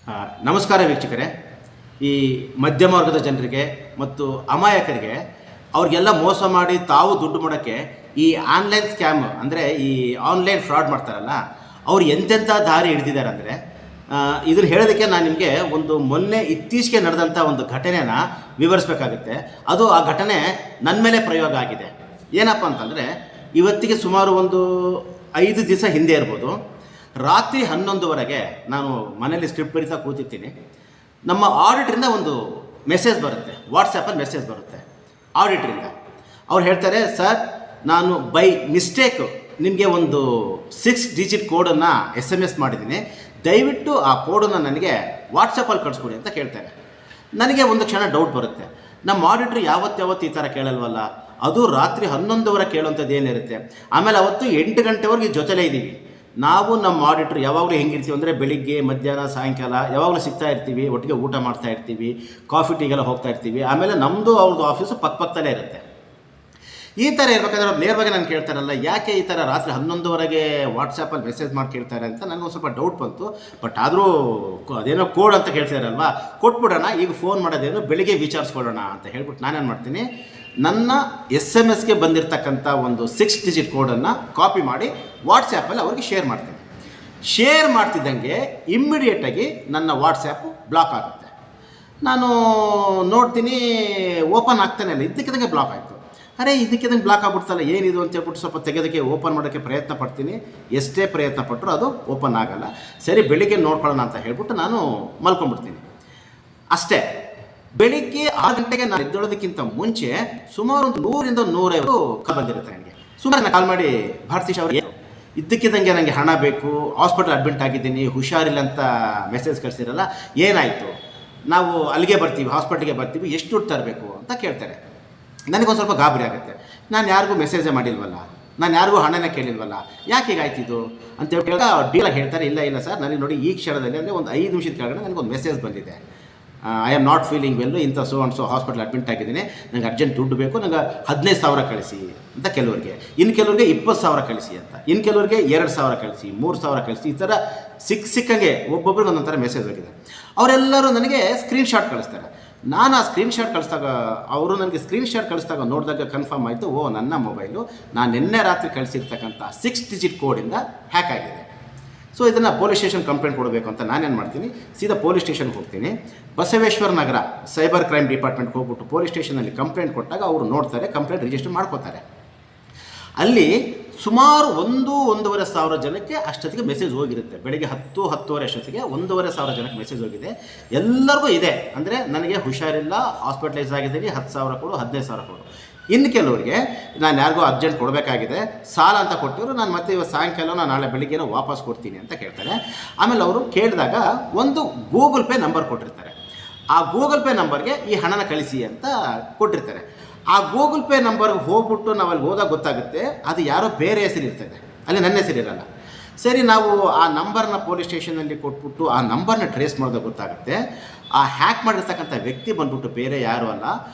ಆ, ನಮಸ್ಕಾರ ವೀಕ್ಷಕರೇ. ಈ ಮಧ್ಯಮ ವರ್ಗದ ಜನರಿಗೆ ಮತ್ತು ಅಮಾಯಕರಿಗೆ ಅವ್ರಿಗೆಲ್ಲ ಮೋಸ ಮಾಡಿ ತಾವು ದುಡ್ಡು ಮಾಡೋಕ್ಕೆ ಈ ಆನ್ಲೈನ್ ಸ್ಕ್ಯಾಮ್ ಅಂದರೆ ಈ ಆನ್ಲೈನ್ ಫ್ರಾಡ್ ಮಾಡ್ತಾರಲ್ಲ, ಅವ್ರು ಎಂತೆಂಥ ದಾರಿ ಹಿಡಿದಿದ್ದಾರೆ ಅಂದರೆ, ಇದನ್ನು ಹೇಳೋದಕ್ಕೆ ನಾನು ನಿಮಗೆ ಒಂದು ಮೊನ್ನೆ ಇತ್ತೀಚೆಗೆ ನಡೆದಂಥ ಒಂದು ಘಟನೆನ ವಿವರಿಸಬೇಕಾಗುತ್ತೆ. ಅದು ಆ ಘಟನೆ ನನ್ನ ಮೇಲೆ ಪ್ರಯೋಗ ಆಗಿದೆ. ಏನಪ್ಪ ಅಂತಂದರೆ, ಇವತ್ತಿಗೆ ಸುಮಾರು ಒಂದು 5 ದಿವಸ ಹಿಂದೆ ಇರ್ಬೋದು, ರಾತ್ರಿ 11:00ವರೆಗೆ ನಾನು ಮನೇಲಿ ಸ್ಕ್ರಿಪ್ಟ್ ಬರೀತಾ ಕೂತಿರ್ತೀನಿ. ನಮ್ಮ ಆಡಿಟ್ರಿಂದ ಒಂದು ಮೆಸೇಜ್ ಬರುತ್ತೆ, ವಾಟ್ಸಪ್ಪಲ್ಲಿ ಮೆಸೇಜ್ ಬರುತ್ತೆ ಆಡಿಟ್ರಿಂದ. ಅವ್ರು ಹೇಳ್ತಾರೆ, ಸರ್ ನಾನು ಬೈ ಮಿಸ್ಟೇಕ್ ನಿಮಗೆ ಒಂದು 6 ಡಿಜಿಟ್ ಕೋಡನ್ನು SMS ಮಾಡಿದ್ದೀನಿ, ದಯವಿಟ್ಟು ಆ ಕೋಡನ್ನು ನನಗೆ ವಾಟ್ಸಪ್ಪಲ್ಲಿ ಕಳಿಸ್ಕೊಡಿ ಅಂತ ಕೇಳ್ತಾರೆ. ನನಗೆ ಒಂದು ಕ್ಷಣ ಡೌಟ್ ಬರುತ್ತೆ, ನಮ್ಮ ಆಡಿಟ್ರು ಯಾವತ್ತು ಈ ಥರ ಕೇಳಲ್ವಲ್ಲ, ಅದು ರಾತ್ರಿ 11:00ವರೆಗೆ ಕೇಳುವಂಥದ್ದು ಏನಿರುತ್ತೆ. ಆಮೇಲೆ ಅವತ್ತು 8 ಗಂಟೆವರೆಗೆ ಜೊತೆಲೇ ಇದ್ದೀವಿ ನಾವು. ನಮ್ಮ ಆಡಿಟ್ರು ಯಾವಾಗಲೂ ಹೆಂಗಿರ್ತೀವಿ ಅಂದರೆ, ಬೆಳಿಗ್ಗೆ ಮಧ್ಯಾಹ್ನ ಸಾಯಂಕಾಲ ಯಾವಾಗಲೂ ಸಿಗ್ತಾ ಇರ್ತೀವಿ, ಒಟ್ಟಿಗೆ ಊಟ ಮಾಡ್ತಾ ಇರ್ತೀವಿ, ಕಾಫಿ ಟೀಗೆಲ್ಲ ಹೋಗ್ತಾ ಇರ್ತೀವಿ. ಆಮೇಲೆ ನಮ್ಮದು ಅವ್ರದ್ದು ಆಫೀಸು ಪಕ್ಕದಲ್ಲೇ ಇರುತ್ತೆ. ಈ ಥರ ಇರಬೇಕಾದ್ರೆ ಅವ್ರು ನೇರವಾಗಿ ನಾನು ಕೇಳ್ತಾರಲ್ಲ, ಯಾಕೆ ಈ ಥರ ರಾತ್ರಿ 11:00ವರೆಗೆ ವಾಟ್ಸಪ್ಪಲ್ಲಿ ಮೆಸೇಜ್ ಮಾಡಿ ಕೇಳ್ತಾರೆ ಅಂತ ನನಗೊಂದು ಸ್ವಲ್ಪ ಡೌಟ್ ಬಂತು. ಬಟ್ ಆದರೂ ಅದೇನೋ ಕೋಡ್ ಅಂತ ಕೇಳ್ತಿದಾರಲ್ವ, ಕೊಟ್ಬಿಡೋಣ, ಈಗ ಫೋನ್ ಮಾಡೋದೇನು ಬೆಳಿಗ್ಗೆ ವಿಚಾರಿಸ್ಕೊಳ್ಳೋಣ ಅಂತ ಹೇಳ್ಬಿಟ್ಟು ನಾನೇನು ಮಾಡ್ತೀನಿ, ನನ್ನ SMS ಬಂದಿರತಕ್ಕಂಥ ಒಂದು 6 ಡಿಜಿಟ್ ಕೋಡನ್ನು ಕಾಪಿ ಮಾಡಿ ವಾಟ್ಸಪ್ಪಲ್ಲಿ ಅವ್ರಿಗೆ ಶೇರ್ ಮಾಡ್ತೀನಿ. ಶೇರ್ ಮಾಡ್ತಿದ್ದಂಗೆ ಇಮ್ಮಿಡಿಯೇಟಾಗಿ ನನ್ನ ವಾಟ್ಸಪ್ಪು ಬ್ಲಾಕ್ ಆಗುತ್ತೆ. ನಾನು ನೋಡ್ತೀನಿ, ಓಪನ್ ಆಗ್ತಾನೆ ಇಲ್ಲ, ಇದ್ದಕ್ಕಿದ್ದಂಗೆ ಬ್ಲಾಕ್ ಆಯಿತು. ಅರೆ ಇದಕ್ಕಿದಂಗೆ ಬ್ಲಾಕ್ ಆಗ್ಬಿಡ್ತಲ್ಲ, ಏನಿದು ಅಂತ ಹೇಳ್ಬಿಟ್ಟು ಸ್ವಲ್ಪ ತೆಗೆದಕ್ಕೆ ಓಪನ್ ಮಾಡೋಕ್ಕೆ ಪ್ರಯತ್ನ ಪಡ್ತೀನಿ. ಎಷ್ಟೇ ಪ್ರಯತ್ನ ಪಟ್ಟರು ಅದು ಓಪನ್ ಆಗಲ್ಲ. ಸರಿ, ಬೆಳಿಗ್ಗೆ ನೋಡ್ಕೊಳ್ಳೋಣ ಅಂತ ಹೇಳ್ಬಿಟ್ಟು ನಾನು ಮಲ್ಕೊಂಡ್ಬಿಡ್ತೀನಿ. ಅಷ್ಟೇ, ಬೆಳಿಗ್ಗೆ 6 ಗಂಟೆಗೆ ನಾನು ಎದ್ದೇಳೋದಕ್ಕಿಂತ ಮುಂಚೆ ಸುಮಾರು ಒಂದು 100ರಿಂದ 150 ಕಾಲ್ ಬಂದಿರುತ್ತೆ ನನಗೆ. ಸುಮಾರು ನಾನು ಕಾಲ್ ಮಾಡಿ, ಭಾರತೀಶ್ ಅವರು ಇದ್ದಕ್ಕಿದ್ದಂಗೆ ನನಗೆ ಹಣ ಬೇಕು, ಹಾಸ್ಪಿಟಲ್ ಅಡ್ಮಿಟ್ ಆಗಿದ್ದೀನಿ, ಹುಷಾರಿಲ್ಲ ಅಂತ ಮೆಸೇಜ್ ಕಳಿಸಿರಲ್ಲ, ಏನಾಯಿತು, ನಾವು ಅಲ್ಲಿಗೆ ಬರ್ತೀವಿ, ಹಾಸ್ಪಿಟ್ಲಿಗೆ ಬರ್ತೀವಿ, ಎಷ್ಟು ದುಡ್ಡು ತರಬೇಕು ಅಂತ ಕೇಳ್ತಾರೆ. ನನಗೊಂದು ಸ್ವಲ್ಪ ಗಾಬರಿ ಆಗುತ್ತೆ. ನಾನು ಯಾರಿಗೂ ಮೆಸೇಜೇ ಮಾಡಿಲ್ವಲ್ಲ, ನಾನು ಯಾರಿಗೂ ಹಣನೇ ಕೇಳಿಲ್ವಲ್ಲ, ಯಾಕೆ ಹೀಗಾಯ್ತಿದ್ದು ಅಂತ ಕೇಳಿದಾಗ ಡೀಲಾಗಿ ಹೇಳ್ತಾರೆ, ಇಲ್ಲ ಸರ್, ನನಗೆ ನೋಡಿ ಈ ಕ್ಷಣದಲ್ಲಿ ಅಂದರೆ ಒಂದು 5 ನಿಮಿಷದ ಕೆಳಗಡೆ ನನಗೊಂದು ಮೆಸೇಜ್ ಬಂದಿದೆ, I am not feeling well, ಇಂಥ ಸೋ ಹಾಸ್ಪಿಟಲ್ ಅಡ್ಮಿಟ್ ಆಗಿದ್ದೀನಿ, ನನಗೆ ಅರ್ಜೆಂಟ್ ದುಡ್ಡು ಬೇಕು, ನನಗೆ 15,000 ಕಳಿಸಿ ಅಂತ ಕೆಲವರಿಗೆ, ಇನ್ನು ಕೆಲವರಿಗೆ 20,000 ಕಳಿಸಿ ಅಂತ, ಇನ್ನು ಕೆಲವರಿಗೆ 2,000 ಕಳಿಸಿ, 3,000 ಕಳಿಸಿ, ಈ ಥರ ಸಿಕ್ಕಂಗೆ ಒಬ್ಬೊಬ್ರಿಗೆ ಒಂದೊಂದು ಥರ ಮೆಸೇಜ್ ಹೋಗಿದೆ. ಅವರೆಲ್ಲರೂ ನನಗೆ ಸ್ಕ್ರೀನ್ಶಾಟ್ ಕಳಿಸ್ತಾರೆ. ನಾನು ಆ ಸ್ಕ್ರೀನ್ಶಾಟ್ ಕಳಿಸಿದಾಗ, ಅವರು ನನಗೆ ಸ್ಕ್ರೀನ್ಶಾಟ್ ಕಳಿಸಿದಾಗ ನೋಡಿದಾಗ ಕನ್ಫರ್ಮ್ ಆಯಿತು, ನನ್ನ ಮೊಬೈಲು ನಾನು ನಿನ್ನೆ ರಾತ್ರಿ ಕಳಿಸಿರ್ತಕ್ಕಂಥ 6 ಡಿಜಿಟ್ ಕೋಡಿಂದ ಹ್ಯಾಕ್ ಆಗಿದೆ. ಸೊ ಇದನ್ನು ಪೊಲೀಸ್ ಸ್ಟೇಷನ್ ಕಂಪ್ಲೇಂಟ್ ಕೊಡಬೇಕು ಅಂತ ನಾನೇನು ಮಾಡ್ತೀನಿ, ಸೀದಾ ಪೊಲೀಸ್ ಸ್ಟೇಷನ್ಗೆ ಹೋಗ್ತೀನಿ. ಬಸವೇಶ್ವರ ನಗರ ಸೈಬರ್ ಕ್ರೈಮ್ ಡಿಪಾರ್ಟ್ಮೆಂಟ್ಗೆ ಹೋಗ್ಬಿಟ್ಟು ಪೊಲೀಸ್ ಸ್ಟೇಷನಲ್ಲಿ ಕಂಪ್ಲೇಂಟ್ ಕೊಟ್ಟಾಗ ಅವರು ನೋಡ್ತಾರೆ, ಕಂಪ್ಲೇಂಟ್ ರಿಜಿಸ್ಟರ್ ಮಾಡ್ಕೋತಾರೆ. ಅಲ್ಲಿ ಸುಮಾರು 1-1.5 ಸಾವಿರ ಜನಕ್ಕೆ ಅಷ್ಟೊತ್ತಿಗೆ ಮೆಸೇಜ್ ಹೋಗಿರುತ್ತೆ. ಬೆಳಗ್ಗೆ 10-10:30 ಅಷ್ಟೊತ್ತಿಗೆ 1.5 ಸಾವಿರ ಜನಕ್ಕೆ ಮೆಸೇಜ್ ಹೋಗಿದೆ. ಎಲ್ಲರಿಗೂ ಇದೆ, ಅಂದರೆ ನನಗೆ ಹುಷಾರಿಲ್ಲ, ಹಾಸ್ಪಿಟಲೈಸ್ ಆಗಿದ್ದೀನಿ, 10,000 ಕೊಡು, 15,000 ಕೊಡು. ಇನ್ನು ಕೆಲವರಿಗೆ ನಾನು ಯಾರಿಗೂ ಅರ್ಜೆಂಟ್ ಕೊಡಬೇಕಾಗಿದೆ, ಸಾಲ ಅಂತ ಕೊಟ್ಟಿದ್ರು, ನಾನು ಮತ್ತೆ ಇವತ್ತು ಸಾಯಂಕಾಲ ನಾಳೆ ಬೆಳಿಗ್ಗೆನೋ ವಾಪಸ್ ಕೊಡ್ತೀನಿ ಅಂತ ಕೇಳ್ತಾರೆ. ಆಮೇಲೆ ಅವರು ಕೇಳಿದಾಗ ಒಂದು ಗೂಗಲ್ ಪೇ ನಂಬರ್ ಕೊಟ್ಟಿರ್ತಾರೆ. ಆ ಗೂಗಲ್ ಪೇ ನಂಬರ್ಗೆ ಈ ಹಣನ ಕಳಿಸಿ ಅಂತ ಕೊಟ್ಟಿರ್ತಾರೆ. ಆ ಗೂಗಲ್ ಪೇ ನಂಬರ್ಗೆ ಹೋಗ್ಬಿಟ್ಟು ನಾವು ಅಲ್ಲಿ ಹೋದಾಗ ಗೊತ್ತಾಗುತ್ತೆ, ಅದು ಯಾರೋ ಬೇರೆ ಹೆಸರು ಇರ್ತದೆ, ಅಲ್ಲಿ ನನ್ನ ಹೆಸರಿರಲ್ಲ. ಸರಿ, ನಾವು ಆ ನಂಬರ್ನ ಪೊಲೀಸ್ ಸ್ಟೇಷನಲ್ಲಿ ಕೊಟ್ಬಿಟ್ಟು ಆ ನಂಬರ್ನ ಟ್ರೇಸ್ ಮಾಡಿದಾಗ ಗೊತ್ತಾಗುತ್ತೆ, ಆ ಹ್ಯಾಕ್ ಮಾಡಿರ್ತಕ್ಕಂಥ ವ್ಯಕ್ತಿ ಬಂದ್ಬಿಟ್ಟು ಬೇರೆ ಯಾರೂ ಅಲ್ಲ,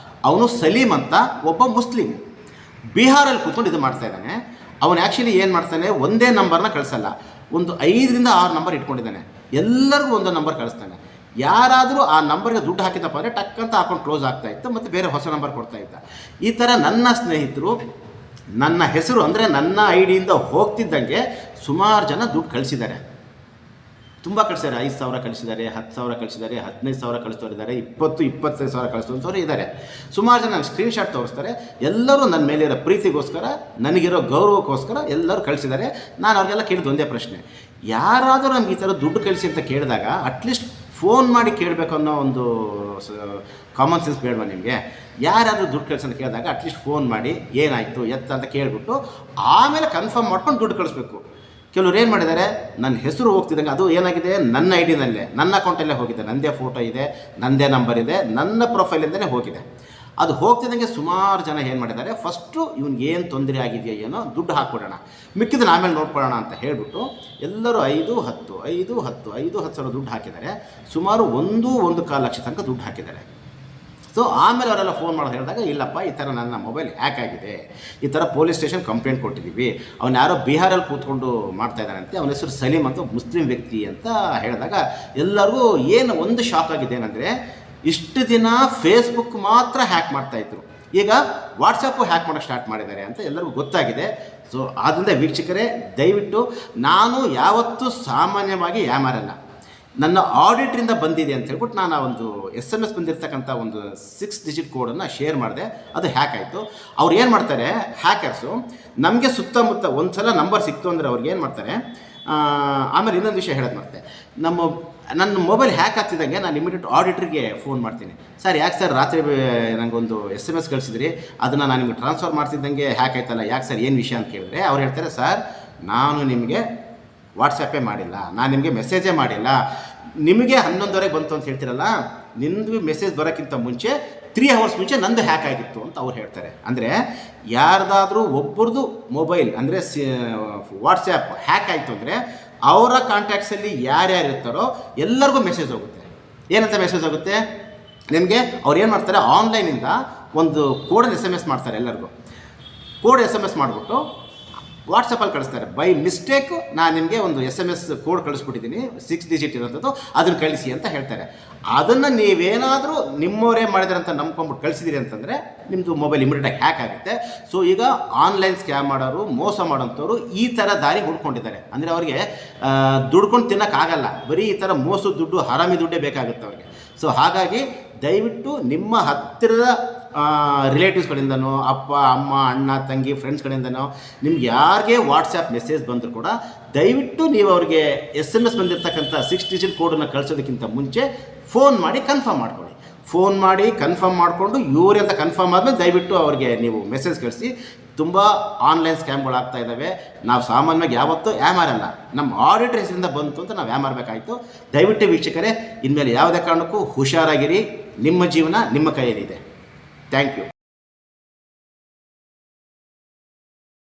ಅವನು ಸಲೀಮ್ ಅಂತ ಒಬ್ಬ ಮುಸ್ಲಿಂ, ಬಿಹಾರಲ್ಲಿ ಕೂತ್ಕೊಂಡು ಇದು ಮಾಡ್ತಾ ಇದ್ದಾನೆ. ಅವನು ಆ್ಯಕ್ಚುಲಿ ಏನು ಮಾಡ್ತಾನೆ, ಒಂದೇ ನಂಬರ್ನ ಕಳಿಸಲ್ಲ, ಒಂದು 5ರಿಂದ 6 ನಂಬರ್ ಇಟ್ಕೊಂಡಿದ್ದಾನೆ. ಎಲ್ಲರಿಗೂ ಒಂದೊಂದು ನಂಬರ್ ಕಳಿಸ್ತಾನೆ. ಯಾರಾದರೂ ಆ ನಂಬರ್ಗೆ ದುಡ್ಡು ಹಾಕಿದಪ್ಪ ಅಂದರೆ ಟಕ್ಕಂತ ಅಕೌಂಟ್ ಕ್ಲೋಸ್ ಆಗ್ತಾ ಇತ್ತು, ಮತ್ತು ಬೇರೆ ಹೊಸ ನಂಬರ್ ಕೊಡ್ತಾ ಇದ್ದ. ಈ ಥರ ನನ್ನ ಸ್ನೇಹಿತರು ನನ್ನ ಹೆಸರು ಅಂದರೆ ನನ್ನ ID ಯಿಂದ ಹೋಗ್ತಿದ್ದಂಗೆ ಸುಮಾರು ಜನ ದುಡ್ಡು ಕಳಿಸಿದ್ದಾರೆ, ತುಂಬ ಕಳಿಸಿದ್ದಾರೆ. 5,000 ಕಳಿಸಿದ್ದಾರೆ, 10,000 ಕಳಿಸಿದ್ದಾರೆ, 15,000 ಕಳಿಸ್ತವ್ರು ಇದ್ದಾರೆ, 20-25,000 ಕಳಿಸ್ತವ್ರು ಇದ್ದಾರೆ. ಸುಮಾರು ಜನ ನನಗೆ ಸ್ಕ್ರೀನ್ಶಾಟ್ ತೋರಿಸ್ತಾರೆ. ಎಲ್ಲರೂ ನನ್ನ ಮೇಲಿರೋ ಪ್ರೀತಿಗೋಸ್ಕರ, ನನಗಿರೋ ಗೌರವಕ್ಕೋಸ್ಕರ ಎಲ್ಲರೂ ಕಳಿಸಿದ್ದಾರೆ. ನಾನು ಅವ್ರಿಗೆಲ್ಲ ಕೇಳಿದ ಒಂದೇ ಪ್ರಶ್ನೆ, ಯಾರಾದರೂ ನಮ್ಗೆ ಈ ಥರ ದುಡ್ಡು ಕಳಿಸಿ ಅಂತ ಕೇಳಿದಾಗ ಅಟ್ಲೀಸ್ಟ್ ಫೋನ್ ಮಾಡಿ ಕೇಳಬೇಕು ಅನ್ನೋ ಒಂದು ಕಾಮನ್ ಸೆನ್ಸ್ ಬೇಡವಾ ನಿಮಗೆ? ಯಾರಾದರೂ ದುಡ್ಡು ಕಳಿಸಿ ಅಂತ ಕೇಳಿದಾಗ ಅಟ್ಲೀಸ್ಟ್ ಫೋನ್ ಮಾಡಿ ಏನಾಯಿತು ಎತ್ತ ಅಂತ ಕೇಳಿಬಿಟ್ಟು ಆಮೇಲೆ ಕನ್ಫರ್ಮ್ ಮಾಡ್ಕೊಂಡು ದುಡ್ಡು ಕಳಿಸ್ಬೇಕು. ಕೆಲವ್ರು ಏನು ಮಾಡಿದ್ದಾರೆ, ನನ್ನ ಹೆಸರು ಹೋಗ್ತಿದ್ದಂಗೆ, ಅದು ಏನಾಗಿದೆ, ನನ್ನ ID ನಲ್ಲೇ, ನನ್ನ ಅಕೌಂಟಲ್ಲೇ ಹೋಗಿದೆ, ನನ್ನದೇ ಫೋಟೋ ಇದೆ, ನನ್ನದೇ ನಂಬರ್ ಇದೆ, ನನ್ನ ಪ್ರೊಫೈಲಿಂದನೇ ಹೋಗಿದೆ. ಅದು ಹೋಗ್ತಿದ್ದಂಗೆ ಸುಮಾರು ಜನ ಏನು ಮಾಡಿದ್ದಾರೆ, ಫಸ್ಟು ಇವ್ನಿಗೆ ಏನು ತೊಂದರೆ ಆಗಿದೆಯೋ ಏನೋ, ದುಡ್ಡು ಹಾಕ್ಬಿಡೋಣ, ಮಿಕ್ಕಿದ್ದನ್ನು ಆಮೇಲೆ ನೋಡ್ಕೊಳ್ಳೋಣ ಅಂತ ಹೇಳಿಬಿಟ್ಟು ಎಲ್ಲರೂ 5-10 ಸಾವಿರ ದುಡ್ಡು ಹಾಕಿದ್ದಾರೆ. ಸುಮಾರು 1.25 ಲಕ್ಷ ತನಕ ದುಡ್ಡು ಹಾಕಿದ್ದಾರೆ. ಸೊ ಆಮೇಲೆ ಅವರೆಲ್ಲ ಫೋನ್ ಮಾಡೋದು ಹೇಳಿದಾಗ ಇಲ್ಲಪ್ಪ ಈ ಥರ ನನ್ನ ಮೊಬೈಲ್ ಹ್ಯಾಕ್ ಆಗಿದೆ, ಈ ಥರ ಪೊಲೀಸ್ ಸ್ಟೇಷನ್ ಕಂಪ್ಲೇಂಟ್ ಕೊಟ್ಟಿದ್ದೀವಿ, ಅವ್ನು ಯಾರೋ ಬಿಹಾರಲ್ಲಿ ಕೂತ್ಕೊಂಡು ಮಾಡ್ತಾ ಇದ್ದಾನಂತೆ, ಅವನ ಹೆಸರು ಸಲೀಮ್ ಅಂತ ಮುಸ್ಲಿಂ ವ್ಯಕ್ತಿ ಅಂತ ಹೇಳಿದಾಗ ಎಲ್ಲರಿಗೂ ಏನು ಒಂದು ಶಾಕ್ ಆಗಿದೆ ಏನಂದರೆ, ಇಷ್ಟು ದಿನ ಫೇಸ್ಬುಕ್ ಮಾತ್ರ ಹ್ಯಾಕ್ ಮಾಡ್ತಾಯಿದ್ರು, ಈಗ ವಾಟ್ಸಪ್ಪು ಹ್ಯಾಕ್ ಮಾಡೋಕ್ಕೆ ಸ್ಟಾರ್ಟ್ ಮಾಡಿದ್ದಾರೆ ಅಂತ ಎಲ್ಲರಿಗೂ ಗೊತ್ತಾಗಿದೆ. ಸೊ ಆದ್ದರಿಂದ ವೀಕ್ಷಕರೇ, ದಯವಿಟ್ಟು ನಾನು ಯಾವತ್ತೂ ಸಾಮಾನ್ಯವಾಗಿ ಯಾಮಾರಲ್ಲ, ನನ್ನ ಆಡಿಟ್ರಿಂದ ಬಂದಿದೆ ಅಂತ ಹೇಳ್ಬಿಟ್ಟು ನಾನು ಆ ಒಂದು SMS ಬಂದಿರ್ತಕ್ಕಂಥ ಒಂದು 6 ಡಿಜಿಟ್ ಕೋಡನ್ನು ಶೇರ್ ಮಾಡಿದೆ, ಅದು ಹ್ಯಾಕ್ ಆಯಿತು. ಅವ್ರು ಏನು ಮಾಡ್ತಾರೆ ಹ್ಯಾಕರ್ಸು, ನಮಗೆ ಸುತ್ತಮುತ್ತ ಒಂದು ಸಲ ನಂಬರ್ ಸಿಕ್ತು ಅಂದರೆ ಅವ್ರಿಗೆ ಏನು ಮಾಡ್ತಾರೆ, ಆಮೇಲೆ ಇನ್ನೊಂದು ವಿಷಯ ಹೇಳೋದು ಮತ್ತೆ, ನನ್ನ ಮೊಬೈಲ್ ಹ್ಯಾಕ್ ಆಗ್ತಿದ್ದಂಗೆ ನಾನು ಇಮಿಡಿಯೇಟ್ ಆಡಿಟ್ರಿಗೆ ಫೋನ್ ಮಾಡ್ತೀನಿ, ಸರ್ ಯಾಕೆ ಸರ್ ರಾತ್ರಿ ನನಗೊಂದು SMS ಕಳಿಸಿದ್ರಿ, ಅದನ್ನು ನಾನು ನಿಮಗೆ ಟ್ರಾನ್ಸ್ಫರ್ ಮಾಡ್ತಿದ್ದಂಗೆ ಹ್ಯಾಕ್ ಆಯ್ತಲ್ಲ, ಯಾಕೆ ಸರ್ ಏನು ವಿಷಯ ಅಂತ ಕೇಳಿದ್ರೆ ಅವ್ರು ಹೇಳ್ತಾರೆ, ಸರ್ ನಾನು ನಿಮಗೆ ವಾಟ್ಸಪ್ಪೇ ಮಾಡಿಲ್ಲ, ನಾನು ನಿಮಗೆ ಮೆಸೇಜೇ ಮಾಡಿಲ್ಲ, ನಿಮಗೆ 11:00 ಬಂತು ಅಂತ ಹೇಳ್ತೀರಲ್ಲ, ನಿಮ್ಮದು ಮೆಸೇಜ್ ಬರೋಕ್ಕಿಂತ ಮುಂಚೆ 3 ಅವರ್ಸ್ ಮುಂಚೆ ನಂದು ಹ್ಯಾಕ್ ಆಗಿತ್ತು ಅಂತ ಅವ್ರು ಹೇಳ್ತಾರೆ. ಅಂದರೆ ಯಾರ್ದಾದ್ರೂ ಒಬ್ಬರದು ಮೊಬೈಲ್ ಅಂದರೆ ವಾಟ್ಸಪ್ ಹ್ಯಾಕ್ ಆಯಿತು ಅಂದರೆ ಅವರ ಕಾಂಟ್ಯಾಕ್ಟ್ಸಲ್ಲಿ ಯಾರ್ಯಾರು ಇರ್ತಾರೋ ಎಲ್ಲರಿಗೂ ಮೆಸೇಜ್ ಹೋಗುತ್ತೆ. ಏನಂತ ಮೆಸೇಜ್ ಹೋಗುತ್ತೆ ನಿಮಗೆ, ಅವ್ರು ಏನು ಮಾಡ್ತಾರೆ, ಆನ್ಲೈನಿಂದ ಒಂದು ಕೋಡನ್ನು SMS ಮಾಡ್ತಾರೆ, ಎಲ್ಲರಿಗೂ ಕೋಡ್ SMS ಮಾಡಿಬಿಟ್ಟು ವಾಟ್ಸಪ್ಪಲ್ಲಿ ಕಳಿಸ್ತಾರೆ. ಬೈ ಮಿಸ್ಟೇಕು ನಾನು ನಿಮಗೆ ಒಂದು SMS ಕೋಡ್ ಕಳಿಸ್ಬಿಟ್ಟಿದ್ದೀನಿ 6 ಡಿಜಿಟ್ ಇರೋಂಥದ್ದು, ಅದನ್ನು ಕಳಿಸಿ ಅಂತ ಹೇಳ್ತಾರೆ. ಅದನ್ನು ನೀವೇನಾದರೂ ನಿಮ್ಮವರೇ ಮಾಡಿದ್ರೆ ಅಂತ ನಂಬ್ಕೊಂಬಿಟ್ಟು ಕಳಿಸಿದಿರಿ ಅಂತಂದರೆ ನಿಮ್ಮದು ಮೊಬೈಲ್ ಇಮಿಡಿಯೇಟಾಗಿ ಹ್ಯಾಕ್ ಆಗುತ್ತೆ. ಸೊ ಈಗ ಆನ್ಲೈನ್ ಸ್ಕ್ಯಾಮ್ ಮಾಡೋರು, ಮೋಸ ಮಾಡೋಂಥವ್ರು ಈ ಥರ ದಾರಿ ಹುಡ್ಕೊಂಡಿದ್ದಾರೆ. ಅಂದರೆ ಅವರಿಗೆ ದುಡ್ಕೊಂಡು ತಿನ್ನೋಕ್ಕಾಗಲ್ಲ, ಬರೀ ಈ ಥರ ಮೋಸದ ದುಡ್ಡು, ಹರಾಮಿ ದುಡ್ಡೇ ಬೇಕಾಗುತ್ತೆ ಅವ್ರಿಗೆ. ಸೊ ಹಾಗಾಗಿ ದಯವಿಟ್ಟು ನಿಮ್ಮ ಹತ್ತಿರದ ರಿಲೇಟಿವ್ಸ್ಗಳಿಂದನೋ, ಅಪ್ಪ ಅಮ್ಮ ಅಣ್ಣ ತಂಗಿ ಫ್ರೆಂಡ್ಸ್ಗಳಿಂದನೋ ನಿಮ್ಗೆ ಯಾರಿಗೆ ವಾಟ್ಸಪ್ ಮೆಸೇಜ್ ಬಂದರೂ ಕೂಡ ದಯವಿಟ್ಟು ನೀವು ಅವ್ರಿಗೆ SMS ಬಂದಿರತಕ್ಕಂಥ 6 ಡಿಜಿಟ್ ಕೋಡನ್ನು ಕಳಿಸೋದಕ್ಕಿಂತ ಮುಂಚೆ ಫೋನ್ ಮಾಡಿ ಕನ್ಫರ್ಮ್ ಮಾಡ್ಕೊಳ್ಳಿ. ಫೋನ್ ಮಾಡಿ ಕನ್ಫರ್ಮ್ ಮಾಡಿಕೊಂಡು ಇವರೇ ಅಂತ ಕನ್ಫರ್ಮ್ ಆದಮೇಲೆ ದಯವಿಟ್ಟು ಅವ್ರಿಗೆ ನೀವು ಮೆಸೇಜ್ ಕಳಿಸಿ. ತುಂಬ ಆನ್ಲೈನ್ ಸ್ಕ್ಯಾಮ್ಗಳಾಗ್ತಾ ಇದ್ದಾವೆ. ನಾವು ಸಾಮಾನ್ಯವಾಗಿ ಯಾವತ್ತೂ ಯಾಮಾರಲ್ಲ, ನಮ್ಮ ಆಡಿಟರ್ ಹೆಸರಿಂದ ಬಂತು ಅಂತ ನಾವು ಯಾಮಾರಬೇಕಾಯಿತು. ದಯವಿಟ್ಟು ವೀಕ್ಷಕರೇ, ಇನ್ಮೇಲೆ ಯಾವುದೇ ಕಾರಣಕ್ಕೂ ಹುಷಾರಾಗಿರಿ. ನಿಮ್ಮ ಜೀವನ ನಿಮ್ಮ ಕೈಯಲ್ಲಿದೆ. Thank you.